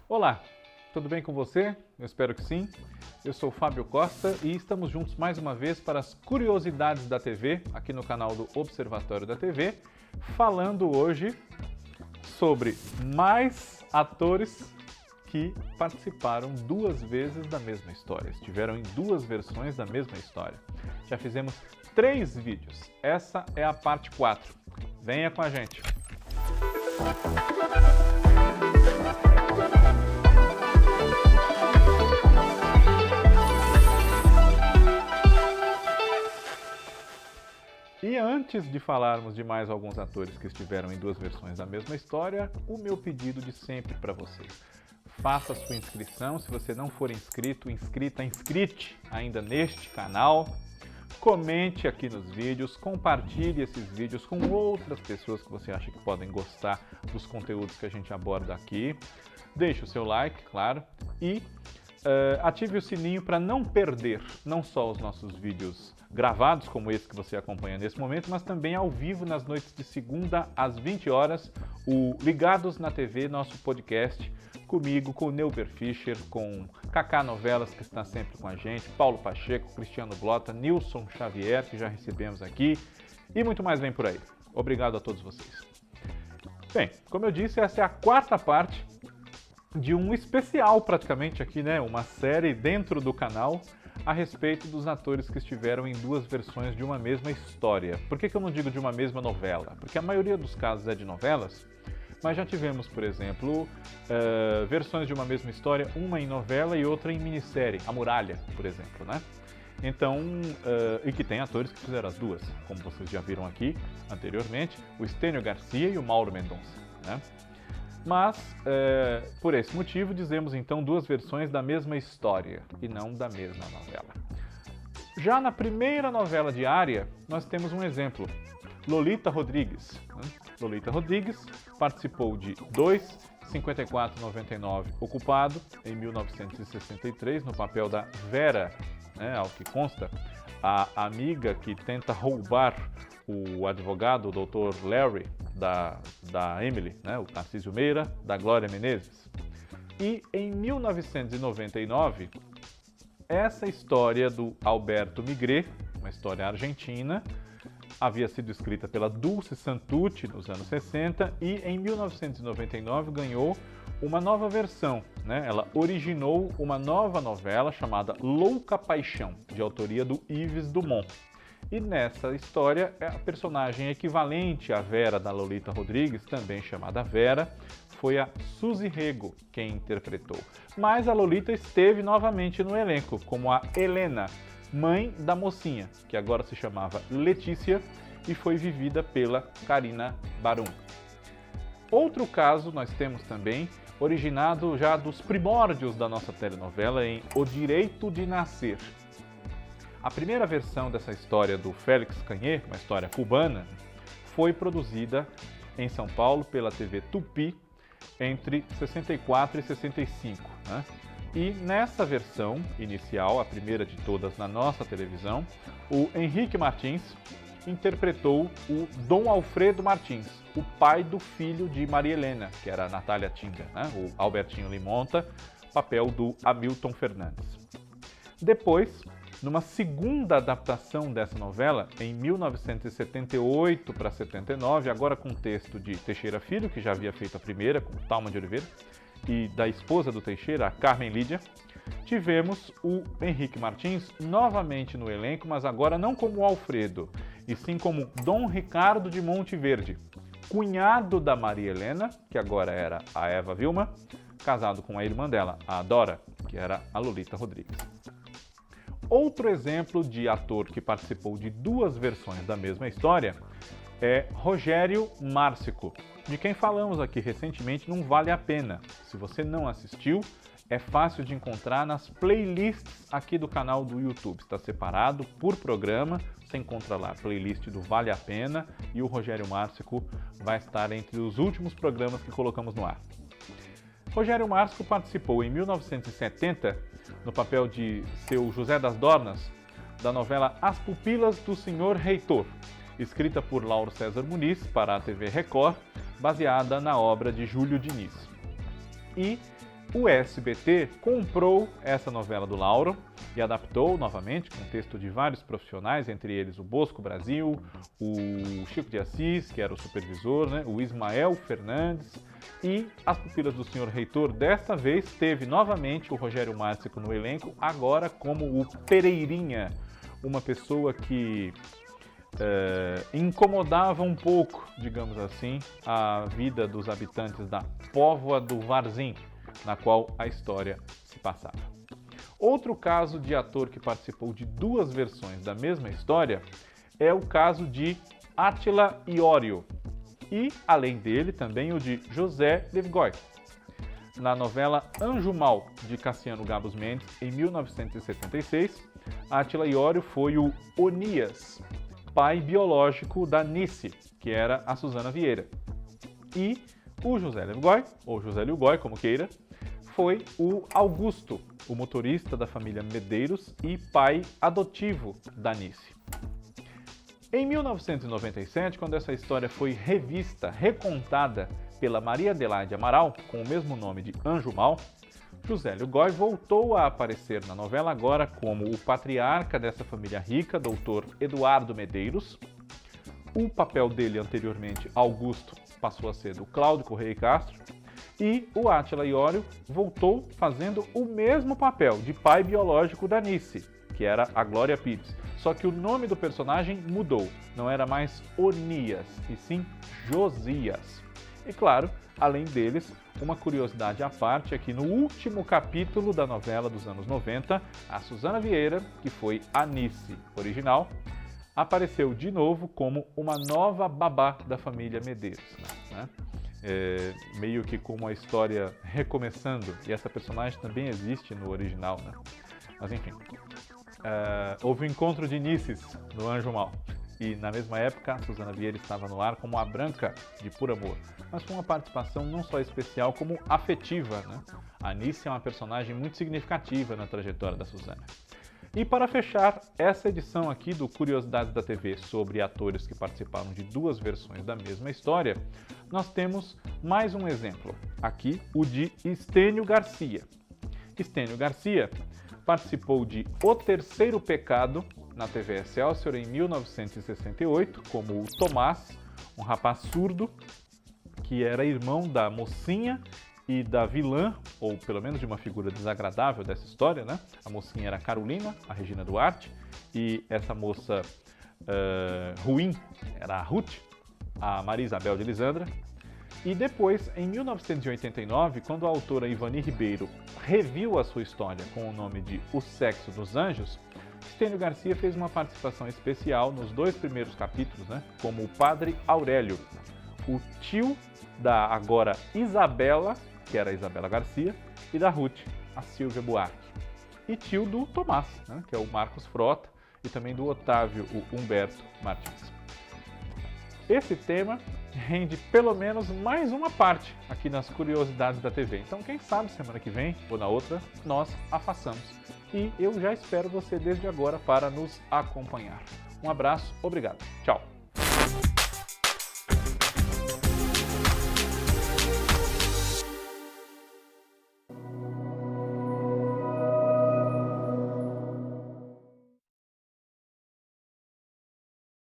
Olá, tudo bem com você? Eu espero que sim. Eu sou Fábio Costa e estamos juntos mais uma vez para as curiosidades da TV, aqui no canal do Observatório da TV, falando hoje sobre mais atores que participaram duas vezes da mesma história, estiveram em duas versões da mesma história. Já fizemos 3 vídeos, essa é a parte 4. Venha com a gente! E antes de falarmos de mais alguns atores que estiveram em duas versões da mesma história, o meu pedido de sempre para vocês. Faça a sua inscrição, se você não for inscrito, inscrite ainda neste canal. Comente aqui nos vídeos, compartilhe esses vídeos com outras pessoas que você acha que podem gostar dos conteúdos que a gente aborda aqui. Deixe o seu like, claro, e ative o sininho para não perder não só os nossos vídeos gravados, como esse que você acompanha nesse momento, mas também ao vivo nas noites de segunda às 20 horas, o Ligados na TV, nosso podcast, comigo, com o Neuber Fischer, com Kaká Novelas, que está sempre com a gente, Paulo Pacheco, Cristiano Blota, Nilson Xavier, que já recebemos aqui, e muito mais vem por aí. Obrigado a todos vocês. Bem, como eu disse, essa é a 4ª parte de um especial praticamente aqui, né? Uma série dentro do canal a respeito dos atores que estiveram em duas versões de uma mesma história. Por que eu não digo de uma mesma novela? Porque a maioria dos casos é de novelas, mas já tivemos, por exemplo, versões de uma mesma história, uma em novela e outra em minissérie, A Muralha, por exemplo, né? Então, e que tem atores que fizeram as duas, como vocês já viram aqui anteriormente, o Estênio Garcia e o Mauro Mendonça, né? Mas, por esse motivo, dizemos então duas versões da mesma história e não da mesma novela. Já na primeira novela de Área, nós temos um exemplo, Lolita Rodrigues. Lolita Rodrigues participou de 5499 Ocupado, em 1963, no papel da Vera, né, ao que consta, a amiga que tenta roubar o advogado, o Dr. Larry, da Emily, né, o Tarcísio Meira, da Glória Menezes. E em 1999, essa história do Alberto Migré, uma história argentina, havia sido escrita pela Dulce Santucci nos anos 60 e em 1999 ganhou uma nova versão, né? Ela originou uma nova novela chamada Louca Paixão, de autoria do Yves Dumont. E nessa história, a personagem equivalente à Vera da Lolita Rodrigues, também chamada Vera, foi a Suzy Rego quem interpretou. Mas a Lolita esteve novamente no elenco, como a Helena, mãe da mocinha, que agora se chamava Letícia e foi vivida pela Carina Barum. Outro caso nós temos também, originado já dos primórdios da nossa telenovela, em O Direito de Nascer. A primeira versão dessa história do Félix Canhê, uma história cubana, foi produzida em São Paulo pela TV Tupi entre 64 e 65, né? E nessa versão inicial, a primeira de todas na nossa televisão, o Henrique Martins interpretou o Dom Alfredo Martins, o pai do filho de Maria Helena, que era a Natália Tinga, né? O Albertinho Limonta, papel do Hamilton Fernandes. Depois, numa segunda adaptação dessa novela, em 1978 para 79, agora com texto de Teixeira Filho, que já havia feito a primeira, com Thalma de Oliveira, e da esposa do Teixeira, a Carmen Lídia, tivemos o Henrique Martins novamente no elenco, mas agora não como Alfredo, e sim como Dom Ricardo de Monteverde, cunhado da Maria Helena, que agora era a Eva Vilma, casado com a irmã dela, a Dora, que era a Lolita Rodrigues. Outro exemplo de ator que participou de duas versões da mesma história é Rogério Márcico, de quem falamos aqui recentemente, Não Vale a Pena. Se você não assistiu, é fácil de encontrar nas playlists aqui do canal do YouTube. Está separado por programa, você encontra lá a playlist do Vale a Pena e o Rogério Márcico vai estar entre os últimos programas que colocamos no ar. Rogério Márcico participou em 1970, no papel de seu José das Dornas, da novela As Pupilas do Senhor Reitor, escrita por Lauro César Muniz para a TV Record, baseada na obra de Júlio Diniz. E o SBT comprou essa novela do Lauro e adaptou novamente com texto de vários profissionais, entre eles o Bosco Brasil, o Chico de Assis, que era o supervisor, né? O Ismael Fernandes e As Pupilas do Senhor Reitor. Desta vez teve novamente o Rogério Márcico no elenco, agora como o Pereirinha, uma pessoa que incomodava um pouco, digamos assim, a vida dos habitantes da Póvoa do Varzim, na qual a história se passava. Outro caso de ator que participou de duas versões da mesma história é o caso de Átila Iório e, além dele, também o de José Levgoy. Na novela Anjo Mal, de Cassiano Gabos Mendes, em 1976, Átila Iório foi o Onias, pai biológico da Nice, que era a Suzana Vieira. E o José Levgoy, ou José Lilgoy, como queira, foi o Augusto, o motorista da família Medeiros e pai adotivo da Nice. Em 1997, quando essa história foi revista, recontada pela Maria Adelaide Amaral, com o mesmo nome de Anjo Mal, José Lilgoy voltou a aparecer na novela agora como o patriarca dessa família rica, doutor Eduardo Medeiros. O papel dele anteriormente, Augusto, passou a ser do Cláudio Correia Castro. E o Átila Iório voltou fazendo o mesmo papel de pai biológico da Nice, que era a Glória Pires. Só que o nome do personagem mudou, não era mais Onias, e sim Josias. E claro, além deles, uma curiosidade à parte é que no último capítulo da novela dos anos 90, a Suzana Vieira, que foi a Nice original, apareceu de novo como uma nova babá da família Medeiros, né? Meio que com uma história recomeçando, e essa personagem também existe no original, né? Mas enfim, houve um encontro de Nices no Anjo Mal, e na mesma época a Suzana Vieira estava no ar como a Branca de Por Amor, mas com uma participação não só especial como afetiva, né? A Nice é uma personagem muito significativa na trajetória da Suzana. E para fechar essa edição aqui do Curiosidades da TV sobre atores que participaram de duas versões da mesma história, nós temos mais um exemplo, aqui o de Estênio Garcia. Estênio Garcia participou de O Terceiro Pecado na TV Excelsior em 1968 como o Tomás, um rapaz surdo que era irmão da mocinha e da vilã, ou pelo menos de uma figura desagradável dessa história, né? A mocinha era a Carolina, a Regina Duarte, e essa moça ruim era a Ruth, a Maria Isabel de Lisandra. E depois, em 1989, quando a autora Ivani Ribeiro reviu a sua história com o nome de O Sexo dos Anjos, Estênio Garcia fez uma participação especial nos dois primeiros capítulos, né? Como o Padre Aurélio, o tio da agora Isabela, que era a Isabela Garcia, e da Ruth, a Silvia Buarque. E tio do Tomás, né, que é o Marcos Frota, e também do Otávio, o Humberto Martins. Esse tema rende pelo menos mais uma parte aqui nas Curiosidades da TV. Então, quem sabe semana que vem ou na outra, nós a façamos. E eu já espero você desde agora para nos acompanhar. Um abraço, obrigado. Tchau.